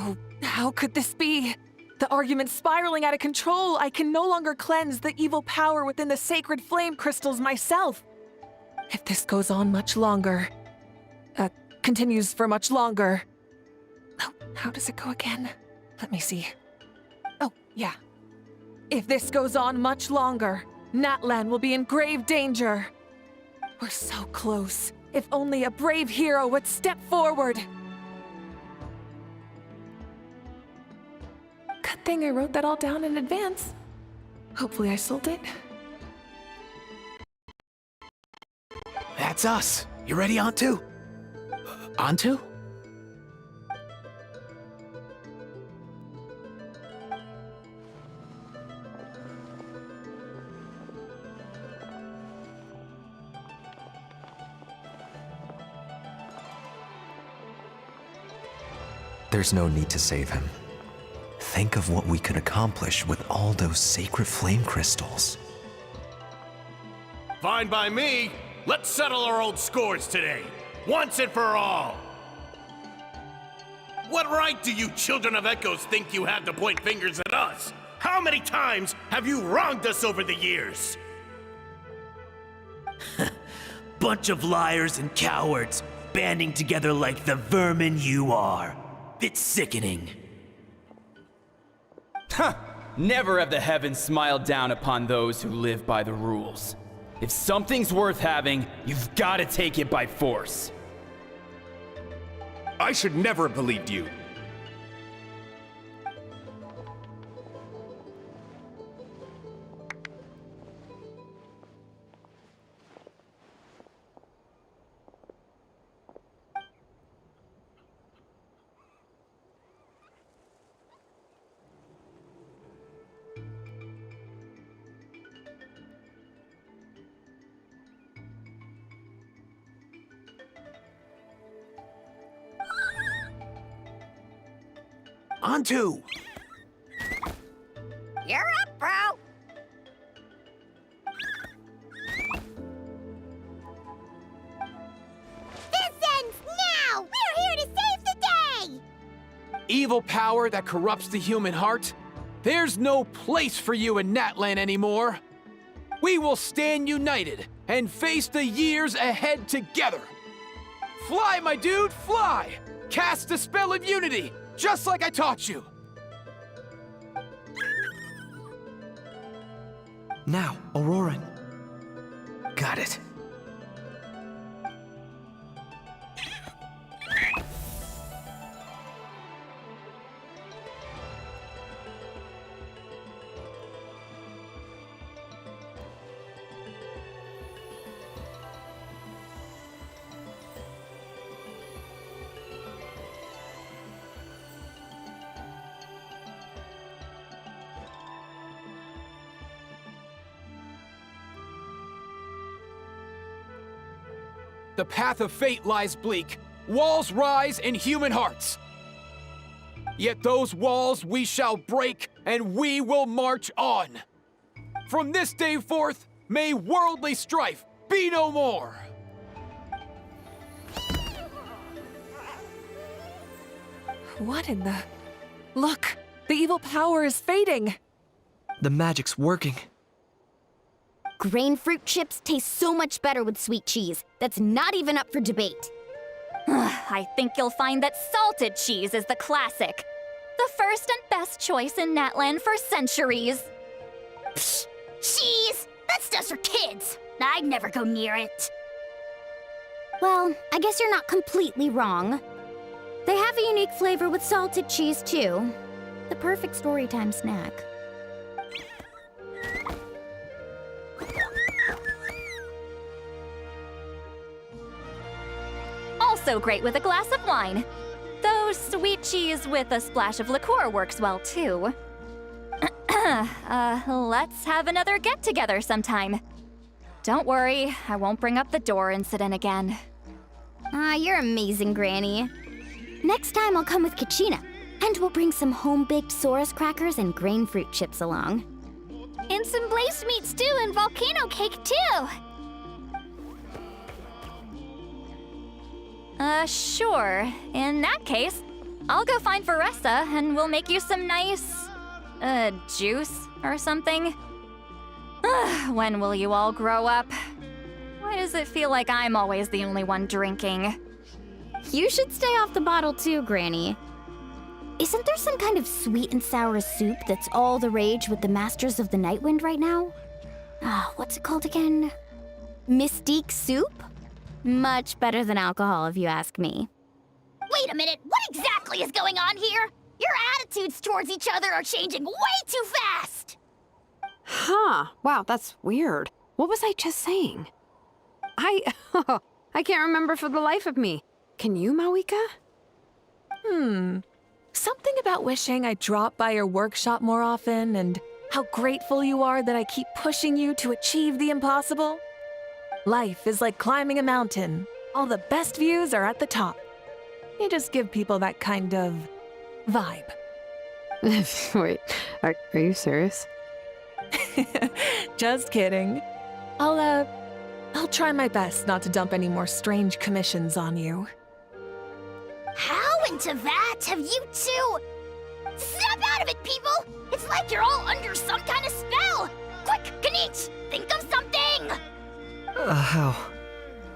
Oh, how could this be? The argument's spiraling out of control. I can no longer cleanse the evil power within the sacred flame crystals myself. If this goes on much longer, continues for much longer. Oh, how does it go again? Let me see. Oh, yeah. If this goes on much longer, Natlan will be in grave danger. We're so close. If only a brave hero would step forward. Good thing I wrote that all down in advance. Hopefully I sold it. That's us. You ready, Antu? Antu? There's no need to save him. Think of what we could accomplish with all those sacred flame crystals. Fine by me. Let's settle our old scores today, once and for all. What right do you children of Echoes think you have to point fingers at us? How many times have you wronged us over the years? Bunch of liars and cowards, banding together like the vermin you are. It's sickening. Huh! Never have the heavens smiled down upon those who live by the rules. If something's worth having, you've got to take it by force. I should never have believed you. Antu! You're up, bro! This ends now! We're here to save the day! Evil power that corrupts the human heart? There's no place for you in Natlan anymore. We will stand united and face the years ahead together. Fly, my dude, fly! Cast the spell of unity! Just like I taught you! Now, Auroran. Got it. The path of fate lies bleak. Walls rise in human hearts. Yet those walls we shall break, and we will march on. From this day forth, may worldly strife be no more. What in the... Look! The evil power is fading! The magic's working. Grain fruit chips taste so much better with sweet cheese. That's not even up for debate. I think you'll find that salted cheese is the classic. The first and best choice in Natlan for centuries. Psh! Cheese! That stuff's for kids! I'd never go near it. Well, I guess you're not completely wrong. They have a unique flavor with salted cheese, too. The perfect storytime snack. Also great with a glass of wine. Though sweet cheese with a splash of liqueur works well, too. Let's have another get-together sometime. Don't worry, I won't bring up the door incident again. You're amazing, Granny. Next time I'll come with Kachina, and we'll bring some home-baked Saurus crackers and grain fruit chips along. And some blaze meat stew and volcano cake, too! Sure. In that case, I'll go find Veressa and we'll make you some nice, juice or something. When will you all grow up? Why does it feel like I'm always the only one drinking? You should stay off the bottle too, Granny. Isn't there some kind of sweet and sour soup that's all the rage with the Masters of the Nightwind right now? What's it called again? Mystique soup? Much better than alcohol, if you ask me. Wait a minute, what exactly is going on here? Your attitudes towards each other are changing way too fast! Huh. Wow, that's weird. What was I just saying? I can't remember for the life of me. Can you, Mawika? Something about wishing I'd drop by your workshop more often and how grateful you are that I keep pushing you to achieve the impossible. Life is like climbing a mountain. All the best views are at the top. You just give people that kind of vibe. Wait, are you serious? Just kidding. I'll try my best not to dump any more strange commissions on you. How into that have you two? Snap out of it, people! It's like you're all under some kind of spell! Quick, Kanich, think of something! How?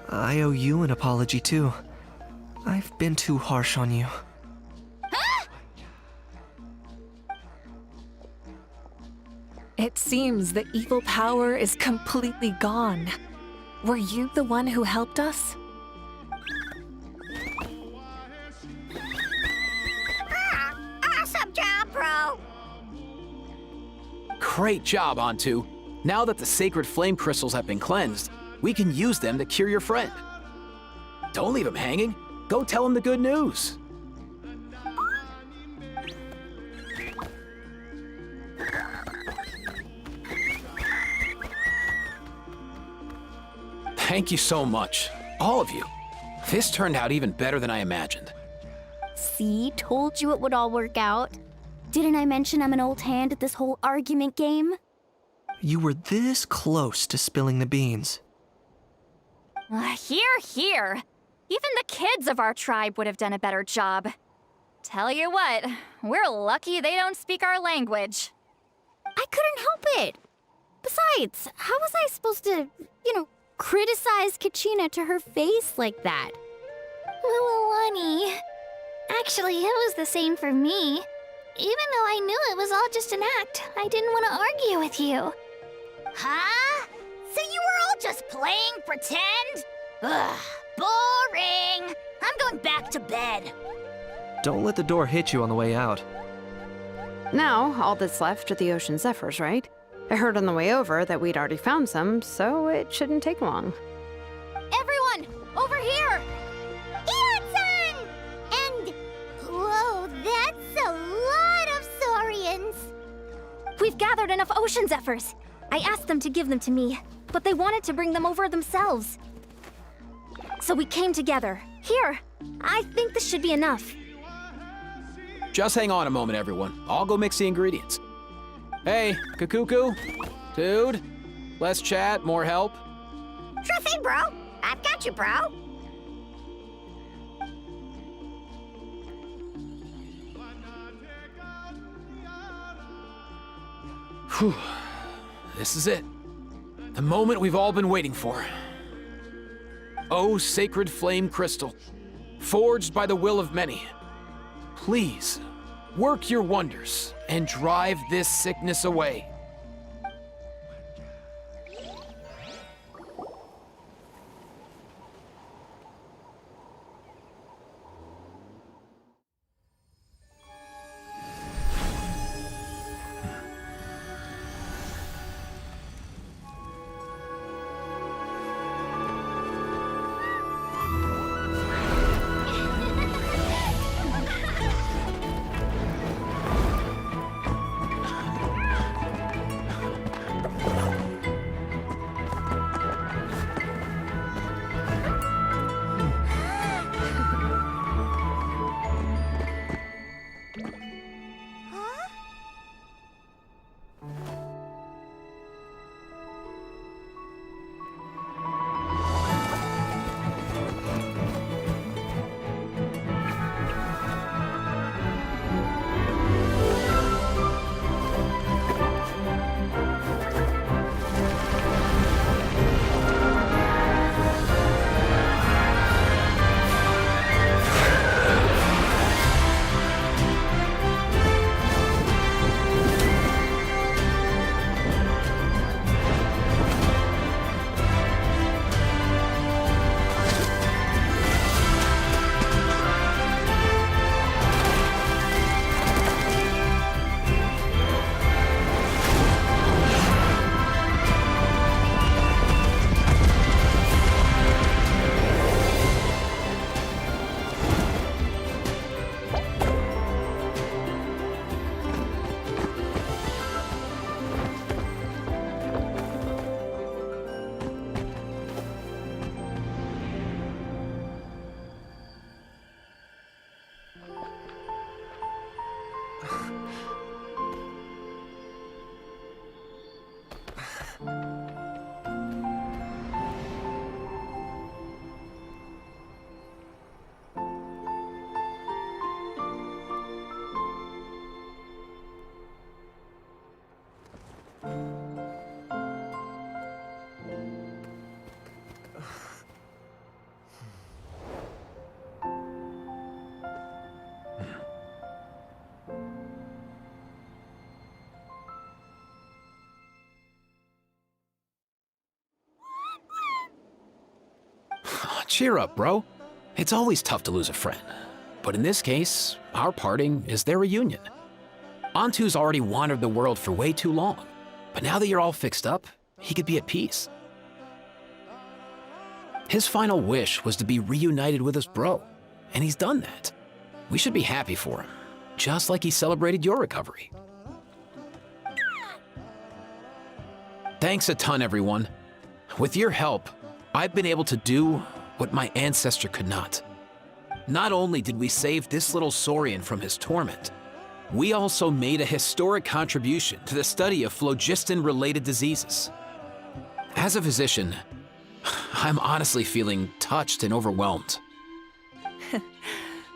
I owe you an apology too. I've been too harsh on you. Huh? It seems the evil power is completely gone. Were you the one who helped us? Awesome job, bro! Great job, Antu. Now that the sacred flame crystals have been cleansed, we can use them to cure your friend. Don't leave him hanging. Go tell him the good news. Thank you so much, all of you. This turned out even better than I imagined. See, told you it would all work out. Didn't I mention I'm an old hand at this whole argument game? You were this close to spilling the beans. Here. Even the kids of our tribe would have done a better job. Tell you what, we're lucky they don't speak our language. I couldn't help it. Besides, how was I supposed to, criticize Kachina to her face like that? Honey. Actually, it was the same for me. Even though I knew it was all just an act, I didn't want to argue with you. Huh? So you were all just playing pretend? Ugh, boring. I'm going back to bed. Don't let the door hit you on the way out. Now, all that's left are the Ocean Zephyrs, right? I heard on the way over that we'd already found some, so it shouldn't take long. Everyone, over here! Ian-san! And... whoa, that's a lot of saurians! We've gathered enough Ocean Zephyrs. I asked them to give them to me, but they wanted to bring them over themselves. So we came together. Here, I think this should be enough. Just hang on a moment, everyone. I'll go mix the ingredients. Hey, Kakuku, dude, less chat, more help. Sure thing, bro. I've got you, bro. Whew. This is it. The moment we've all been waiting for. Oh, sacred flame crystal, forged by the will of many. Please, work your wonders and drive this sickness away. Cheer up, bro. It's always tough to lose a friend. But in this case, our parting is their reunion. Antu's already wandered the world for way too long. But now that you're all fixed up, he could be at peace. His final wish was to be reunited with his bro, and he's done that. We should be happy for him, just like he celebrated your recovery. Thanks a ton, everyone. With your help, I've been able to do what my ancestor could not. Not only did we save this little saurian from his torment, we also made a historic contribution to the study of phlogiston-related diseases. As a physician, I'm honestly feeling touched and overwhelmed.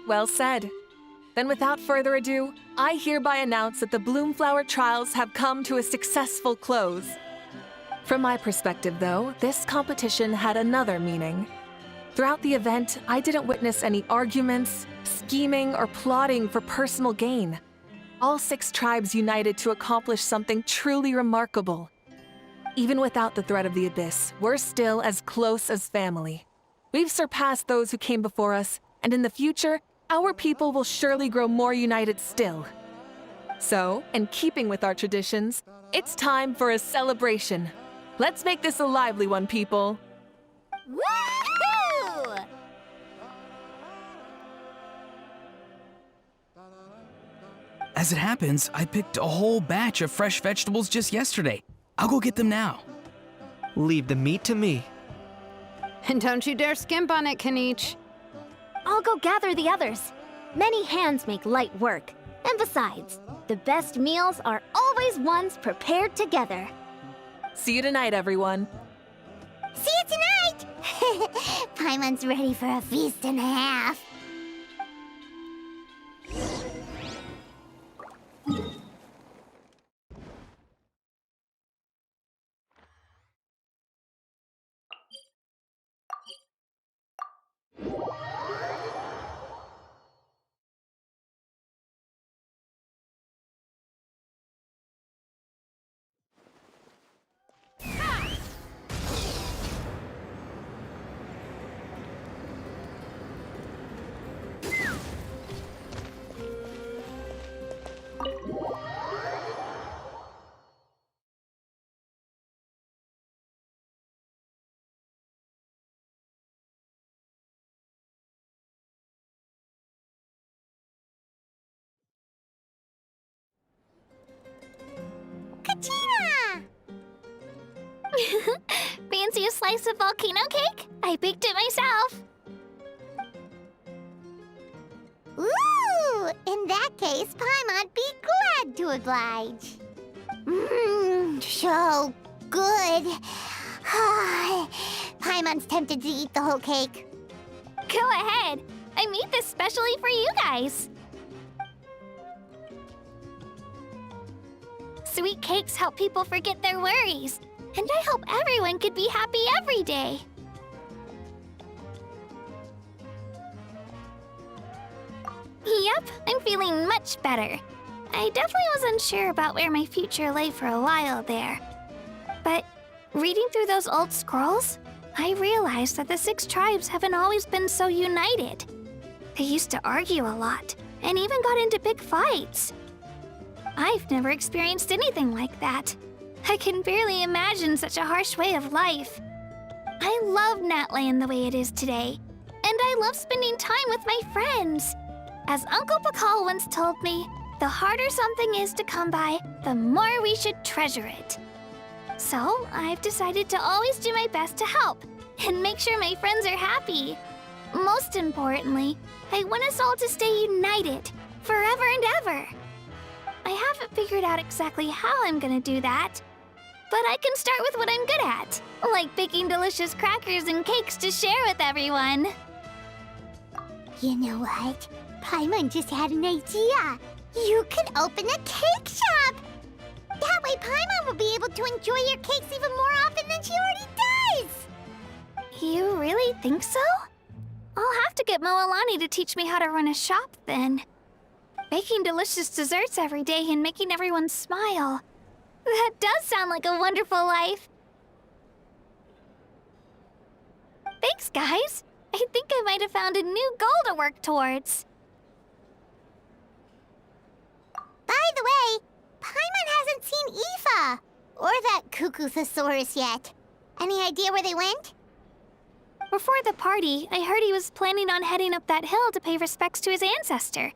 Well said. Then without further ado, I hereby announce that the Bloomflower trials have come to a successful close. From my perspective, though, this competition had another meaning. Throughout the event, I didn't witness any arguments, scheming, or plotting for personal gain. All 6 tribes united to accomplish something truly remarkable. Even without the threat of the Abyss, we're still as close as family. We've surpassed those who came before us, and in the future, our people will surely grow more united still. So, in keeping with our traditions, it's time for a celebration. Let's make this a lively one, people. Woohoo! As it happens, I picked a whole batch of fresh vegetables just yesterday. I'll go get them now. Leave the meat to me. And don't you dare skimp on it, Kanich. I'll go gather the others. Many hands make light work. And besides, the best meals are always ones prepared together. See you tonight, everyone. See you tonight! Paimon's ready for a feast and a half. Katina! Fancy a slice of volcano cake? I baked it myself. Ooh! In that case, Paimon'd be glad to oblige. Mmm, so good. Paimon's tempted to eat the whole cake. Go ahead. I made this specially for you guys. Sweet cakes help people forget their worries. And I hope everyone could be happy every day. Yep, I'm feeling much better. I definitely was unsure about where my future lay for a while there. But reading through those old scrolls, I realized that the 6 tribes haven't always been so united. They used to argue a lot, and even got into big fights. I've never experienced anything like that. I can barely imagine such a harsh way of life. I love Natlan the way it is today, and I love spending time with my friends. As Uncle Pakal once told me, the harder something is to come by, the more we should treasure it. So I've decided to always do my best to help and make sure my friends are happy. Most importantly, I want us all to stay united, forever and ever. I haven't figured out exactly how I'm gonna do that, but I can start with what I'm good at, like baking delicious crackers and cakes to share with everyone. You know what? Paimon just had an idea. You could open a cake shop. That way Paimon will be able to enjoy your cakes even more often than she already does. You really think so? I'll have to get Moalani to teach me how to run a shop then. Baking delicious desserts every day and making everyone smile. That does sound like a wonderful life. Thanks, guys. I think I might have found a new goal to work towards. By the way, Paimon hasn't seen Aoife or that Cuckoo-thosaurus yet. Any idea where they went? Before the party, I heard he was planning on heading up that hill to pay respects to his ancestor.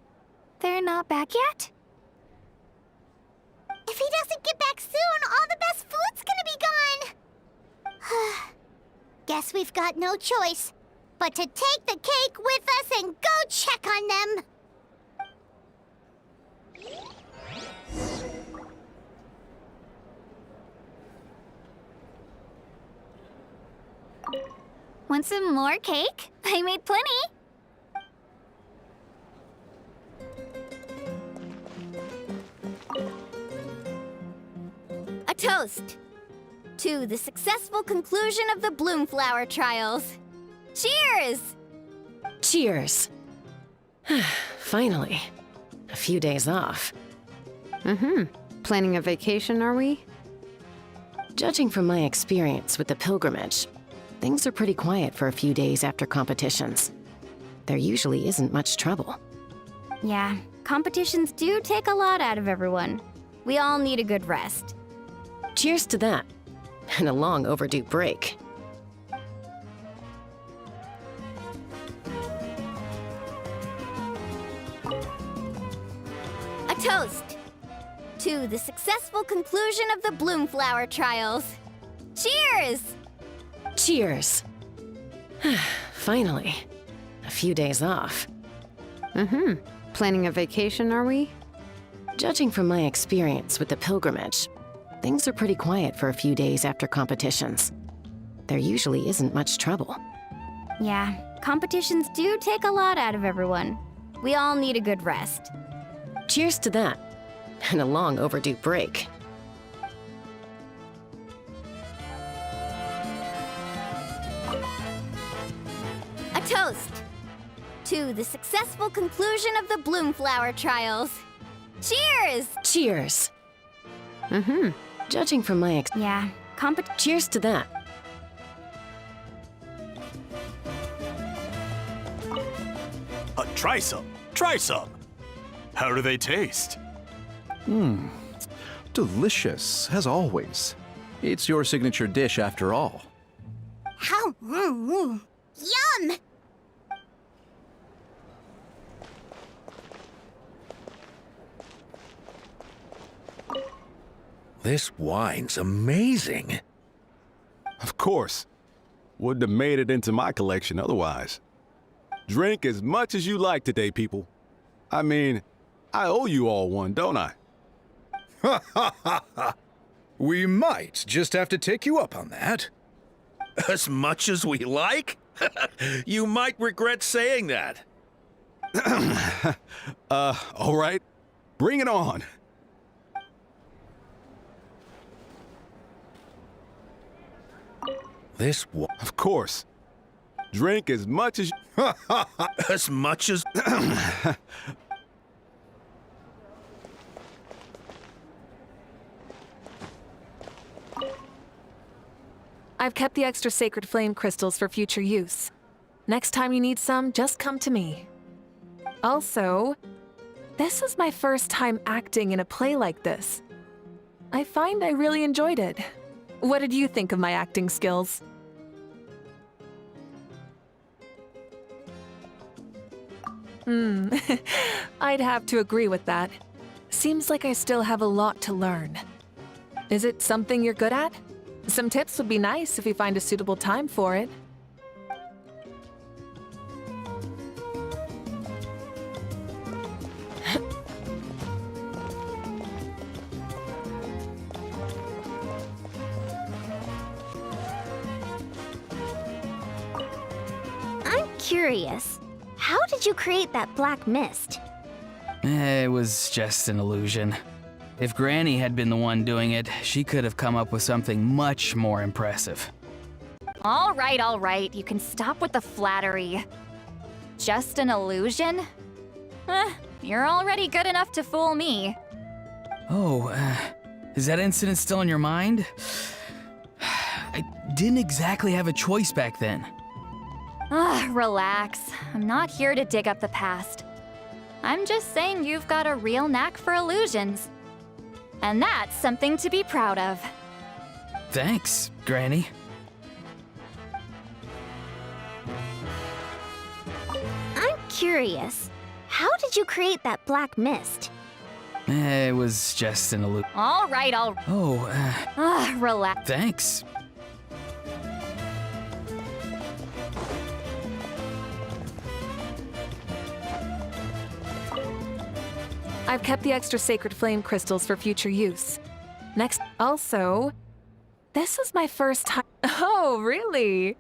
They're not back yet? If he doesn't get back soon, all the best food's gonna be gone! Guess we've got no choice but to take the cake with us and go check on them! Want some more cake? I made plenty! A toast to the successful conclusion of the Bloomflower trials. Cheers! Cheers. Finally. A few days off. Planning a vacation, are we? Judging from my experience with the pilgrimage, things are pretty quiet for a few days after competitions. There usually isn't much trouble. Yeah, competitions do take a lot out of everyone. We all need a good rest. Cheers to that. And a long overdue break. A toast to the successful conclusion of the Bloomflower trials. Cheers! Cheers. Finally. A few days off. Planning a vacation, are we? Judging from my experience with the pilgrimage, things are pretty quiet for a few days after competitions. There usually isn't much trouble. Yeah, competitions do take a lot out of everyone. We all need a good rest. Cheers to that. And a long overdue break. A toast to the successful conclusion of the Bloomflower trials. Cheers! Cheers. Judging from my Yeah, Cheers to that. Try some. Try some. How do they taste? Delicious, as always. It's your signature dish after all. How? Yum! This wine's amazing. Of course. Wouldn't have made it into my collection otherwise. Drink as much as you like today, people. I mean, I owe you all one, don't I? Ha ha ha ha! We might just have to take you up on that. As much as we like? You might regret saying that. All right. Bring it on. Of course. Drink as much as as much as I've kept the extra sacred flame crystals for future use. Next time you need some, just come to me. Also, this was my first time acting in a play like this. I find I really enjoyed it. What did you think of my acting skills? I'd have to agree with that. Seems like I still have a lot to learn. Is it something you're good at? Some tips would be nice if you find a suitable time for it. I'm curious. How did you create that black mist? It was just an illusion. If Granny had been the one doing it, she could have come up with something much more impressive. All right, you can stop with the flattery. Just an illusion? You're already good enough to fool me. Oh, is that incident still on your mind? I didn't exactly have a choice back then. Relax. I'm not here to dig up the past. I'm just saying you've got a real knack for illusions. And that's something to be proud of. Thanks, Granny. I'm curious. How did you create that black mist? It was just an illusion. All right. Oh, relax. Thanks. I've kept the extra sacred flame crystals for future use. Next, also, this is my first time. Oh, really?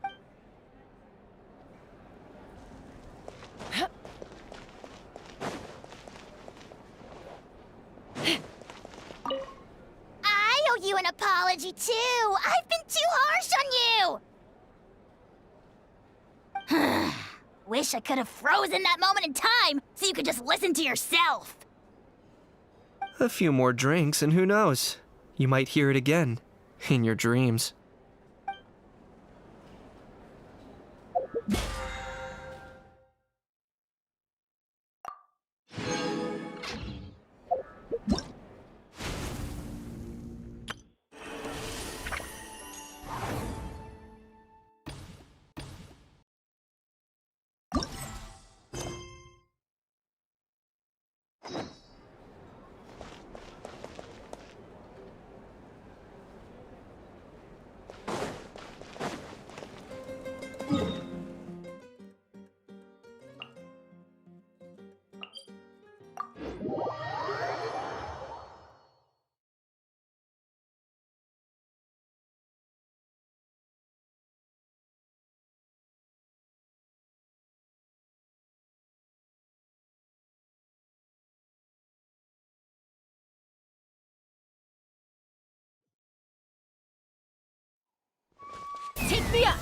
I owe you an apology, too. I've been too harsh on you. Wish I could have frozen that moment in time so you could just listen to yourself. A few more drinks, and who knows? You might hear it again in your dreams. Take me up!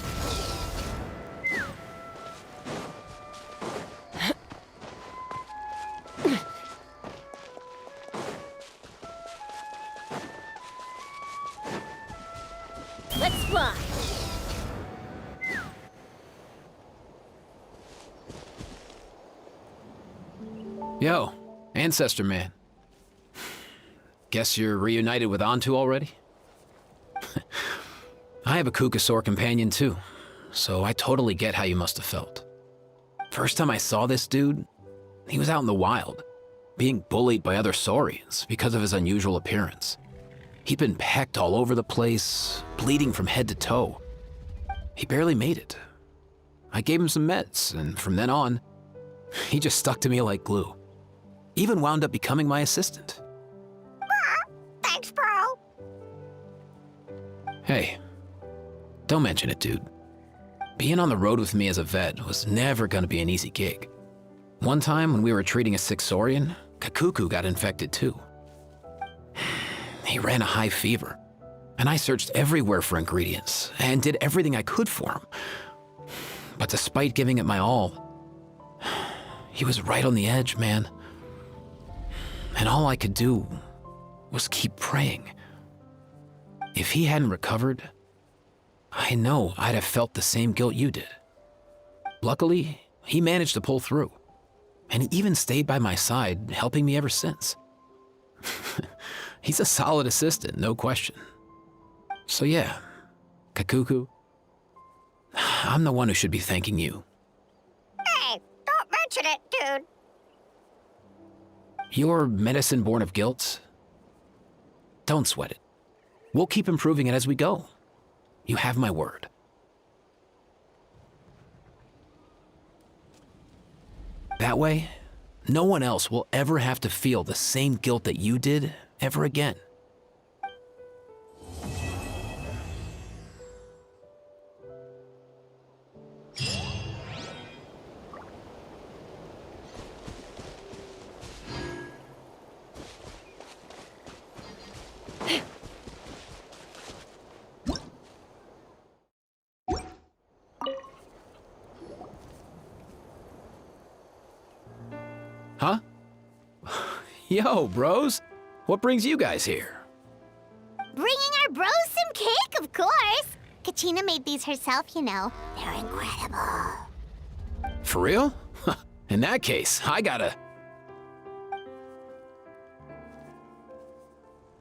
Let's fly! Yo, Ancestor Man. Guess you're reunited with Antu already? I have a Kukasaur companion too, so I totally get how you must have felt. First time I saw this dude, he was out in the wild, being bullied by other Saurians because of his unusual appearance. He'd been pecked all over the place, bleeding from head to toe. He barely made it. I gave him some meds, and from then on, he just stuck to me like glue. Even wound up becoming my assistant. Thanks, bro. Hey, don't mention it, dude. Being on the road with me as a vet was never gonna be an easy gig. One time when we were treating a sick Saurian, Kakuku got infected too. He ran a high fever, and I searched everywhere for ingredients and did everything I could for him. But despite giving it my all, he was right on the edge, man. And all I could do was keep praying. If he hadn't recovered, I know I'd have felt the same guilt you did. Luckily, he managed to pull through, and he even stayed by my side, helping me ever since. He's a solid assistant, no question. So yeah, Kakuku, I'm the one who should be thanking you. Hey, don't mention it, dude. Your medicine born of guilt? Don't sweat it. We'll keep improving it as we go. You have my word. That way, no one else will ever have to feel the same guilt that you did ever again. Huh? Yo, bros. What brings you guys here? Bringing our bros some cake, of course. Kachina made these herself, you know. They're incredible. For real? In that case, I gotta...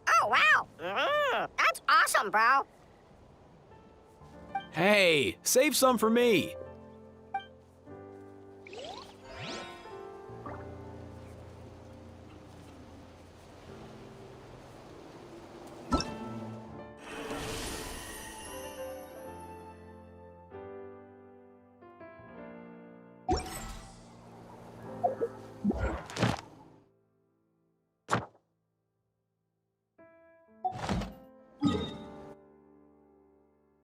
Oh, wow. That's awesome, bro. Hey, save some for me.